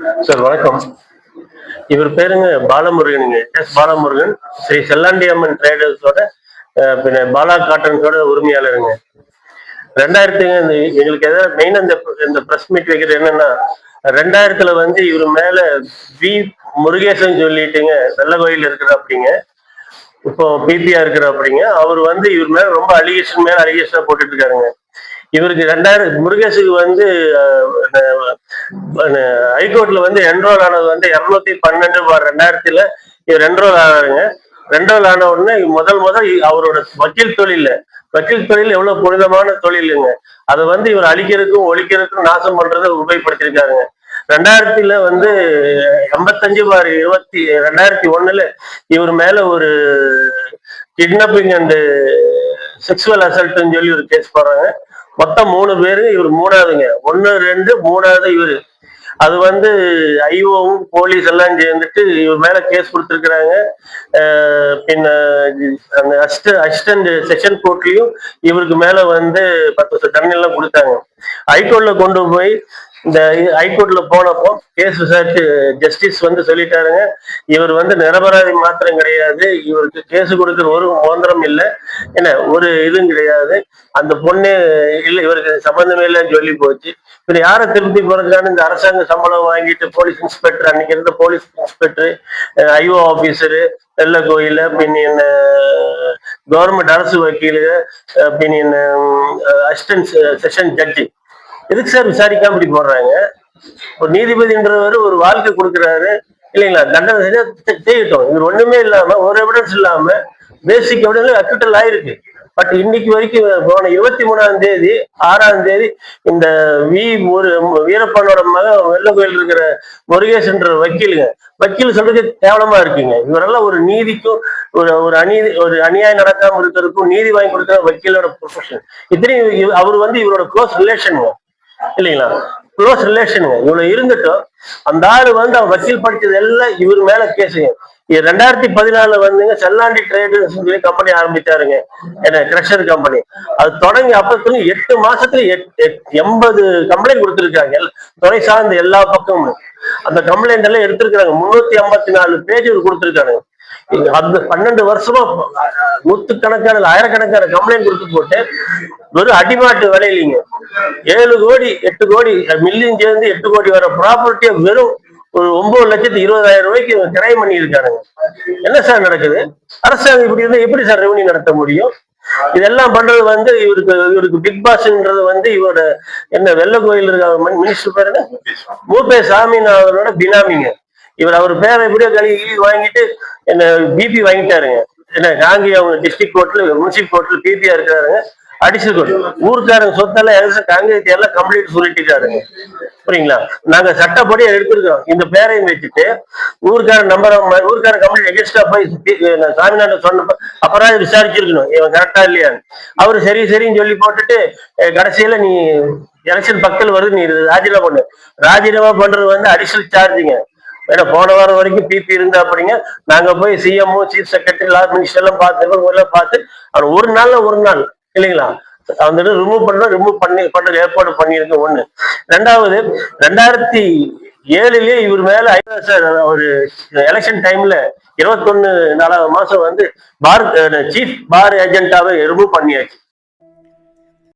Sir வணக்கம். இவர் பேருங்க பாலமுருகனுங்க. பாலமுருகன், ஸ்ரீ செல்லாண்டி அம்மன் ட்ரேடர்ஸோட பின்ன பாலா காட்டன்ஸோட உரிமையாளருங்க. 2000 எங்களுக்கு எதாவது மெயின் இந்த பிரஸ் மீட் வைக்கிறது என்னன்னா, 2000 வந்து இவர் மேல வி முருகேசன் சொல்லிட்டுங்க வெள்ள கோயில் இருக்கிறாப்படிங்க. இப்போ பிபிஆ இருக்கிறாப்படிங்க. அவர் வந்து இவர் மேல ரொம்ப அலிகேஷன் போட்டுட்டு இருக்காருங்க. இவருக்கு 2000 முருகேசுக்கு வந்து ஹைகோர்ட்ல வந்து என்ரோல் ஆனது வந்து 212/2000 இவர் என்ரோல் ஆனாருங்க. என்ரோல் ஆன உடனே முதல் அவரோட வக்கீல் தொழில் எவ்வளவு புனிதமான தொழிலுங்க. அதை வந்து இவர் அழிக்கிறதுக்கும் ஒழிக்கிறதுக்கும் நாசம் பண்றதை உபயோகப்படுத்திருக்காருங்க. 2000 வந்து 85/2001 இவர் மேல ஒரு கிட்னாப்பிங் அண்ட் செக்ஷுவல் அசல்ட்னு சொல்லி ஒரு கேஸ் போடுறாங்க. மொத்தம் 3 பேரு, இவர் 3ஆவதுங்க. 1, 2, 3ஆவது இவரு. அது வந்து ஐஓவும் போலீஸ் எல்லாம் சேர்ந்துட்டு இவர் மேல கேஸ் கொடுத்துருக்குறாங்க. பின்ன அசிஸ்டன்ட் செஷன் கோர்ட்லயும் இவருக்கு மேல வந்து 10 வருஷம் தண்டனை எல்லாம் கொடுத்தாங்க. ஹைகோர்ட்ல கொண்டு போய் இந்த ஹைகோர்ட்ல போனப்போ கேஸ் விசாரிச்சு ஜஸ்டிஸ் வந்து சொல்லிட்டாருங்க, இவர் வந்து நிரபராதி மாத்திரம் கிடையாது, இவருக்கு கேஸ் கொடுக்குற ஒரு மோந்திரம் இல்லை, என்ன ஒரு இதுவும் கிடையாது, அந்த பொண்ணு இல்லை, இவருக்கு சம்பந்தமே இல்லைன்னு சொல்லி போச்சு. இப்ப யாரை திருப்தி போறதுக்கான இந்த அரசாங்க சம்பளம் வாங்கிட்டு போலீஸ் இன்ஸ்பெக்டர், அன்னைக்கு இருந்த போலீஸ் இன்ஸ்பெக்டர், ஐஓ ஆபீசரு, வெள்ள கோயில, பின் என்ன கவர்மெண்ட் அரசு வக்கீலு, பின் என்ன அசிஸ்டன்ட் செஷன் ஜட்ஜி, எதுக்கு சார் விசாரிக்காம இப்படி போடுறாங்க? ஒரு நீதிபதின்றவர் ஒரு வாழ்க்கை கொடுக்குறாரு இல்லைங்களா, தண்டனை செய்யட்டும். இவர் ஒண்ணுமே இல்லாம, ஒரு எவிடன்ஸ் இல்லாம பேசிக் எவிடன்ஸ் அக்யூட்டல் ஆயிருக்கு. பட் இன்னைக்கு வரைக்கும் போன 23/6 இந்த வீரப்பனோட மகன் வெள்ள கோயில் இருக்கிற முருகேசன்ற வக்கீல் சொல்றது கேவலமா இருக்குங்க. இவரெல்லாம் ஒரு நீதிக்கும் ஒரு அநியாயம் நடக்காம இருக்கிறதுக்கும் நீதி வாங்கி கொடுக்கிற வக்கீலோட ப்ரொஃபஷன். இத்தனையும் அவர் வந்து இவரோட க்ளோஸ் ரிலேஷனுங்க இல்லைங்களா, க்ளோஸ் ரிலேஷனுங்க. இவ்வளவு இருந்துட்டும் அந்த ஆளு வந்து அவர் வக்கீல் படிச்சது எல்லாம் இவர் மேல கேசுங்க. 2014 வந்துங்க செல்லாண்டி ட்ரேடர்ஸ் சொல்லி கம்பெனி ஆரம்பிச்சாருங்க, என்ன கிரஷர் கம்பெனி. அது தொடங்கி அப்பத்துல 8 மாசத்துல 80 கம்ப்ளைண்ட் கொடுத்துருக்காங்க, துறை சார்ந்த எல்லா பக்கமும். அந்த கம்ப்ளைண்ட் எல்லாம் எடுத்திருக்காங்க. 354 பேஜ் கொடுத்துருக்காங்க. அந்த 12 வருஷமா நூத்துக்கணக்கான ஆயிரக்கணக்கான கம்ப்ளைண்ட் கொடுத்து போட்டு வெறும் அடிமாட்டு விலையிலிங்க 7 கோடி 8 கோடி மில்லியன் சேர்ந்து 8 கோடி வர ப்ராப்பர்ட்டியை வெறும் ஒரு 9,20,000 கிரைம் பண்ணி இருக்காருங்க. என்ன சார் நடக்குது? அரசாங்கம் இப்படி இருந்தா எப்படி சார் ரெவன்யூ நடத்த முடியும்? இதெல்லாம் பண்றது வந்து இவருக்கு பிக் பாஸ்ன்றது வந்து இவரோட என்ன வெள்ள கோயில் இருக்க மினிஸ்டர் பேரு மூப்பே சாமிநாதனோட பினாமிங்க. அவர் பேரை எப்படியோ கழுவி வாங்கிட்டு என்ன பிபி வாங்கிட்டாருங்க. என்ன காங்கேயம் டிஸ்ட்ரிக்ட் கோர்ட்ல முனிசிபல் கோர்ட்ல பிபியா இருக்கிறாருங்க. அடிஷனல் கோர்ட் ஊருக்காரங்க சொத்தெல்லாம் காங்கிரஸ் எல்லாம் கம்ப்ளீட் சொல்லிட்டுருக்காருங்க. புரியுங்களா? நாங்க சட்டப்படி எடுத்திருக்கோம். இந்த பேரையும் வச்சுட்டு ஊருக்காரன் ஊருக்காரன் கம்ப்ளீட் எகென்ஸ்டா போய் சாமிநாதன் சொன்ன அப்புறம் விசாரிச்சிருக்கணும் இவன் கரெக்டா இல்லையான்னு. அவரு சரின்னு சொல்லி போட்டுட்டு கடைசியில நீ எலெக்ஷன் பக்கத்தில் வருது, நீ ராஜினாமா பண்றது வந்து அடிஷனல் சார்ஜுங்க. ஏன்னா போன வாரம் வரைக்கும் பிபி இருந்தா அப்படிங்க. நாங்க போய் சிஎம் சீஃப் செக்ரட்டரி லா மினிஸ்டர் எல்லாம் பார்த்து அவர் ஒரு நாள் இல்லைங்களா அந்த ரிமூவ் பண்றது ஏற்பாடு பண்ணிருக்கு. ஒண்ணு. 2வது 2007 இவர் மேல ஒரு எலெக்ஷன் டைம்ல 21 4 மாசம் வந்து சீஃப் பார் ஏஜென்டாவை ரிமூவ் பண்ணியாச்சு.